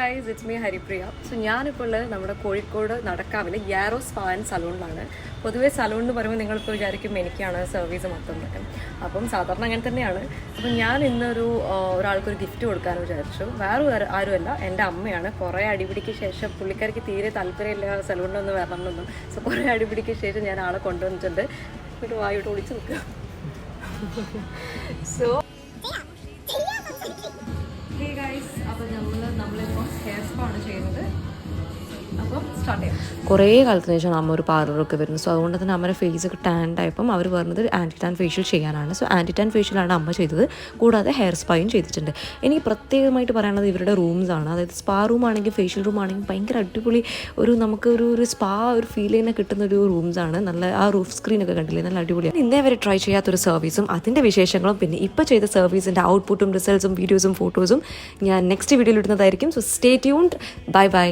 Guys, it's me Haripriya. So ഞാനിപ്പോൾ ഉള്ളത് നമ്മുടെ കോഴിക്കോട് നടക്കാവിലെ യാരോ സ്പാ ആൻഡ് സലൂണിലാണ്. പൊതുവേ സലൂൺ എന്ന് പറയുമ്പോൾ നിങ്ങളിപ്പോൾ വിചാരിക്കും എനിക്കാണ് സർവീസ് മൊത്തം എന്നൊക്കെ. അപ്പം സാധാരണ അങ്ങനെ തന്നെയാണ്. അപ്പം ഞാൻ ഇന്നൊരു ഒരാൾക്കൊരു ഗിഫ്റ്റ് കൊടുക്കാമെന്ന് വിചാരിച്ചു. വേറെ ആരുമല്ല, എൻ്റെ അമ്മയാണ്. കുറേ അടിപിടിക്ക് ശേഷം പുള്ളിക്കാർക്ക് തീരെ താല്പര്യമില്ല സലൂണിലൊന്ന് വരണമെന്നൊന്നും. സോ കുറേ അടിപിടിക്ക് ശേഷം ഞാൻ ആളെ കൊണ്ടുവന്നിട്ടുണ്ട്. എന്നിട്ട് വായോട്ട് ഒളിച്ച് നിൽക്കുക. സോ ഹേ ഗൈസ്, അപ്പോൾ നമ്മളിപ്പോൾ ഹെയർ സ്പാ ആണ് ചെയ്യുന്നത്. അപ്പോൾ സ്റ്റാർട്ട് ചെയ്യാം. കുറേ കാലത്തിന് ശേഷമാണ് അമ്മ ഒരു പാർലറൊക്കെ വരുന്നത്. സോ അതുകൊണ്ട് തന്നെ അമ്മയുടെ ഫേസൊക്കെ ടാൻഡ് ആയപ്പം അവർ പറഞ്ഞത് ആൻറ്റി ടാൻ ഫേഷ്യൽ ചെയ്യാനാണ്. സോ ആൻറ്റി ടാൻ ഫേഷ്യലാണ് അമ്മ ചെയ്തത്. കൂടാതെ ഹെയർ സ്പായും ചെയ്തിട്ടുണ്ട്. എനിക്ക് പ്രത്യേകമായിട്ട് പറയാനുള്ളത് ഇവരുടെ റൂംസാണ്. അതായത് സ്പാ റൂം ആണെങ്കിൽ ഫേഷ്യൽ റൂം ആണെങ്കിൽ ഭയങ്കര അടിപൊളി നമുക്ക് ഒരു സ്പാ ഒരു ഫീൽ ചെയ്യുന്ന കിട്ടുന്ന ഒരു റൂംസാണ്. നല്ല ആ റൂഫ് സ്ക്രീനൊക്കെ കണ്ടില്ലേ, നല്ല അടിപൊളിയാണ്. ഇന്നേ വരെ ട്രൈ ചെയ്യാത്തൊരു സർവീസും അതിൻ്റെ വിശേഷങ്ങളും പിന്നെ ഇപ്പോൾ ചെയ്ത സർവീസിൻ്റെ ഔട്ട്പുട്ടും റിസൾട്ട്സും വീഡിയോസും ഫോട്ടോസും ഞാൻ നെക്സ്റ്റ് വീഡിയോയിൽ ഇടുന്നതായിരിക്കും. So stay tuned. Bye bye.